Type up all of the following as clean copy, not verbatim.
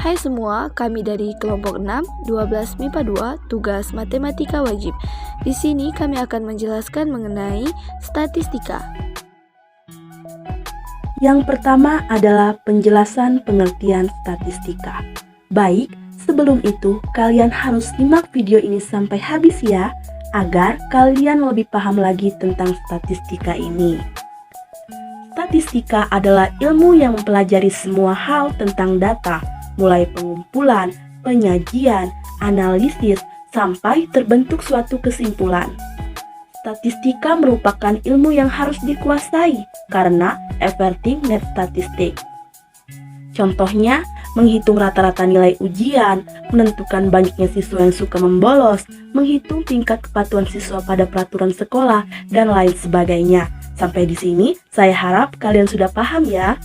Hai semua, kami dari kelompok 6, 12 MIPA 2, tugas matematika wajib. Di sini kami akan menjelaskan mengenai statistika. Yang pertama adalah penjelasan pengertian statistika. Baik, sebelum itu kalian harus simak video ini sampai habis ya, agar kalian lebih paham lagi tentang statistika ini. Statistika adalah ilmu yang mempelajari semua hal tentang data, mulai pengumpulan, penyajian, analisis, sampai terbentuk suatu kesimpulan. Statistika merupakan ilmu yang harus dikuasai karena everything needs statistik. Contohnya, menghitung rata-rata nilai ujian, menentukan banyaknya siswa yang suka membolos, menghitung tingkat kepatuhan siswa pada peraturan sekolah, dan lain sebagainya. Sampai di sini, saya harap kalian sudah paham ya.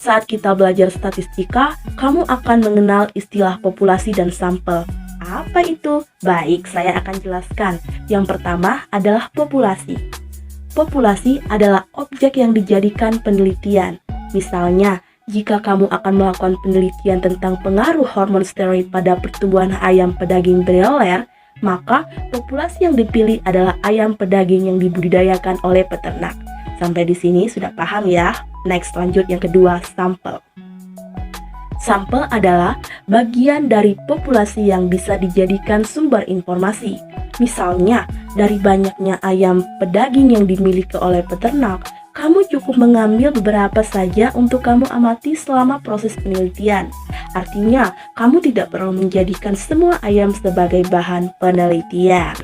Saat kita belajar statistika, kamu akan mengenal istilah populasi dan sampel. Apa itu? Baik, saya akan jelaskan. Yang pertama adalah populasi. Populasi adalah objek yang dijadikan penelitian. Misalnya, jika kamu akan melakukan penelitian tentang pengaruh hormon steroid pada pertumbuhan ayam pedaging broiler, maka populasi yang dipilih adalah ayam pedaging yang dibudidayakan oleh peternak. Sampai di sini sudah paham ya? Next, lanjut yang kedua, sampel. Sampel adalah bagian dari populasi yang bisa dijadikan sumber informasi. Misalnya, dari banyaknya ayam pedaging yang dimiliki oleh peternak, kamu cukup mengambil beberapa saja untuk kamu amati selama proses penelitian. Artinya, kamu tidak perlu menjadikan semua ayam sebagai bahan penelitian.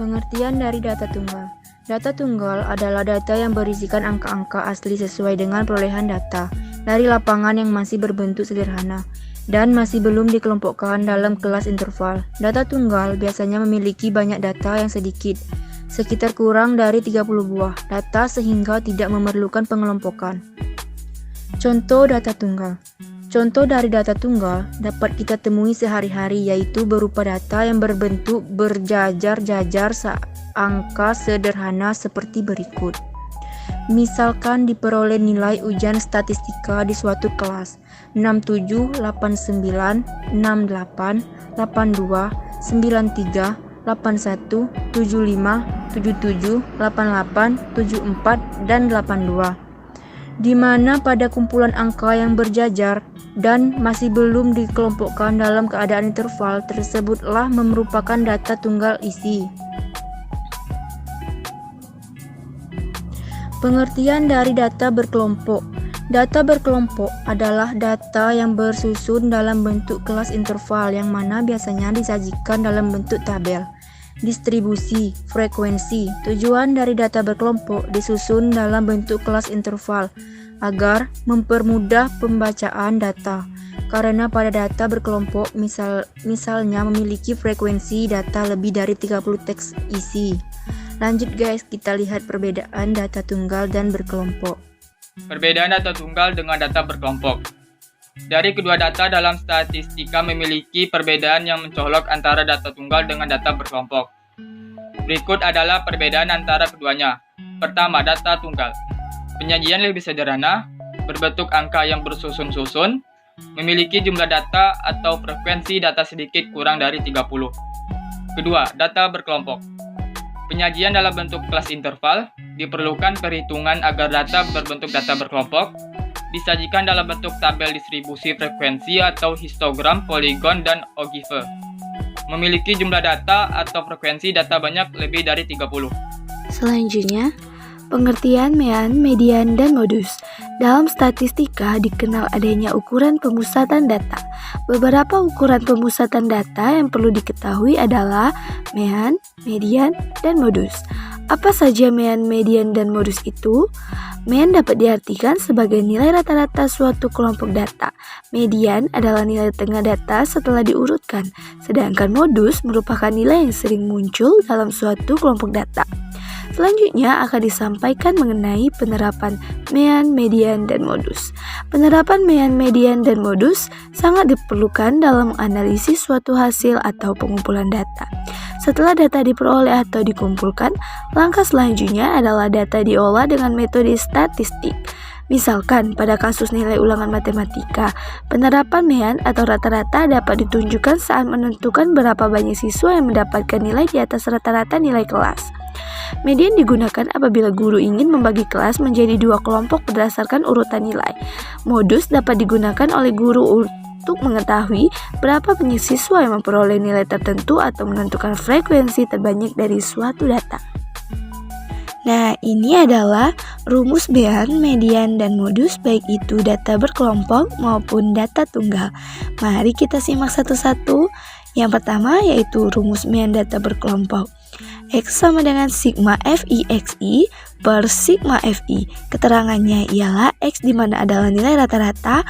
Pengertian dari data tunggal. Data tunggal adalah data yang berisikan angka-angka asli sesuai dengan perolehan data dari lapangan yang masih berbentuk sederhana dan masih belum dikelompokkan dalam kelas interval. Data tunggal biasanya memiliki banyak data yang sedikit, sekitar kurang dari 30 buah data sehingga tidak memerlukan pengelompokan. Contoh data tunggal. Contoh dari data tunggal dapat kita temui sehari-hari, yaitu berupa data yang berbentuk berjajar-jajar angka sederhana seperti berikut. Misalkan diperoleh nilai ujian statistika di suatu kelas 67, 89, 68, 82, 93, 81, 75, 77, 88, 74, dan 82. Di mana pada kumpulan angka yang berjajar dan masih belum dikelompokkan dalam keadaan interval tersebutlah merupakan data tunggal isi. Pengertian dari data berkelompok. Data berkelompok adalah data yang bersusun dalam bentuk kelas interval yang mana biasanya disajikan dalam bentuk tabel. Distribusi, frekuensi. Tujuan dari data berkelompok disusun dalam bentuk kelas interval agar mempermudah pembacaan data. Karena pada data berkelompok misalnya memiliki frekuensi data lebih dari 30 teks isi. Lanjut guys, kita lihat perbedaan data tunggal dan berkelompok. Perbedaan data tunggal dengan data berkelompok. Dari kedua data dalam statistika memiliki perbedaan yang mencolok antara data tunggal dengan data berkelompok. Berikut adalah perbedaan antara keduanya. Pertama, data tunggal. Penyajian lebih sederhana, berbentuk angka yang bersusun-susun, memiliki jumlah data atau frekuensi data sedikit kurang dari 30. Kedua, data berkelompok. Penyajian dalam bentuk kelas interval, diperlukan perhitungan agar data berbentuk data berkelompok, disajikan dalam bentuk tabel distribusi frekuensi atau histogram, poligon, dan ogive. Memiliki jumlah data atau frekuensi data banyak lebih dari 30. Selanjutnya, pengertian mean, median, dan modus. Dalam statistika dikenal adanya ukuran pemusatan data. Beberapa ukuran pemusatan data yang perlu diketahui adalah mean, median, dan modus. Apa saja mean, median, dan modus itu? Mean dapat diartikan sebagai nilai rata-rata suatu kelompok data. Median adalah nilai tengah data setelah diurutkan, sedangkan modus merupakan nilai yang sering muncul dalam suatu kelompok data. Selanjutnya akan disampaikan mengenai penerapan mean, median, dan modus. Penerapan mean, median, dan modus sangat diperlukan dalam menganalisis suatu hasil atau pengumpulan data. Setelah data diperoleh atau dikumpulkan, langkah selanjutnya adalah data diolah dengan metode statistik. Misalkan pada kasus nilai ulangan matematika, penerapan mean atau rata-rata dapat ditunjukkan saat menentukan berapa banyak siswa yang mendapatkan nilai di atas rata-rata nilai kelas. Median digunakan apabila guru ingin membagi kelas menjadi 2 kelompok berdasarkan urutan nilai. Modus dapat digunakan oleh guru untuk mengetahui berapa banyak siswa yang memperoleh nilai tertentu atau menentukan frekuensi terbanyak dari suatu data. Nah, ini adalah rumus mean, median, dan modus, baik itu data berkelompok maupun data tunggal. Mari kita simak satu-satu. Yang pertama yaitu rumus mean data berkelompok. X sama dengan sigma FI XI per sigma FI. Keterangannya ialah X di mana adalah nilai rata-rata,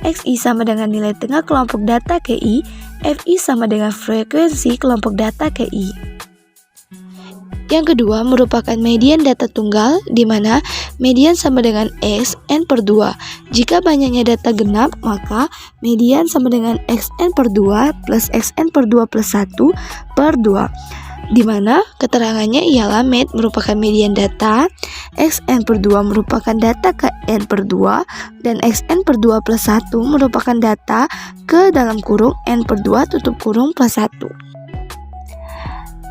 XI sama dengan nilai tengah kelompok data KI, FI sama dengan frekuensi kelompok data KI. Yang kedua merupakan median data tunggal, di mana median sama dengan X n per 2. Jika banyaknya data genap, maka median sama dengan Xn per 2 plus Xn per 2 plus 1 per 2. Di mana keterangannya ialah med merupakan median data, Xn per 2 merupakan data ke n per 2, dan Xn per 2 plus 1 merupakan data ke dalam kurung n per 2 tutup kurung plus 1.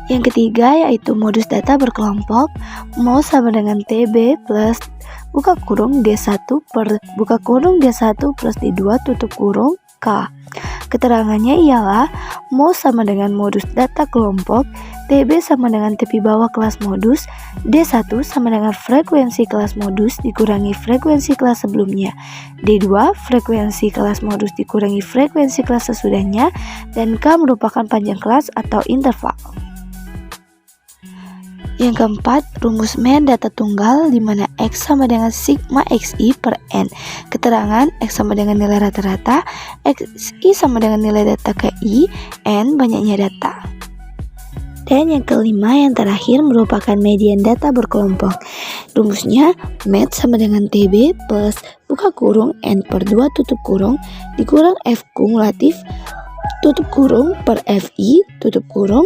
Yang ketiga yaitu modus data berkelompok. Mau sama dengan TB plus buka kurung D1 per buka kurung D1 plus D2 tutup kurung K. Keterangannya ialah mau sama dengan modus data kelompok, TB sama dengan tepi bawah kelas modus, D1 sama dengan frekuensi kelas modus dikurangi frekuensi kelas sebelumnya, D2 frekuensi kelas modus dikurangi frekuensi kelas sesudahnya, dan K merupakan panjang kelas atau interval. Yang keempat, rumus mean data tunggal, di mana X sama dengan sigma XI per N. Keterangan X sama dengan nilai rata-rata, XI sama dengan nilai data KI, N banyaknya data. Dan yang kelima, yang terakhir merupakan median data berkelompok. Rumusnya med sama dengan TB plus buka kurung N per 2 tutup kurung dikurang F kumulatif tutup kurung per FI tutup kurung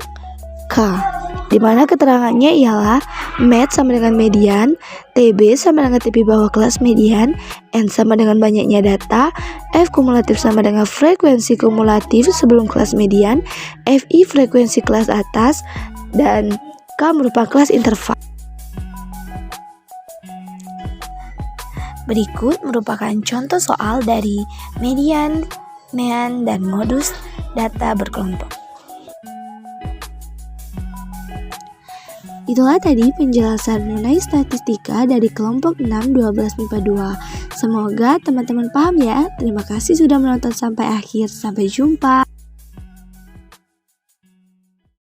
K. Di mana keterangannya ialah med sama dengan median, TB sama dengan tepi bawah kelas median, N sama dengan banyaknya data, F kumulatif sama dengan frekuensi kumulatif sebelum kelas median, FI frekuensi kelas atas, dan K merupakan kelas interval. Berikut merupakan contoh soal dari median, mean, dan modus data berkelompok. Itulah tadi penjelasan mengenai statistika dari kelompok 6 12 MIPA 2. Semoga teman-teman paham ya. Terima kasih sudah menonton sampai akhir. Sampai jumpa.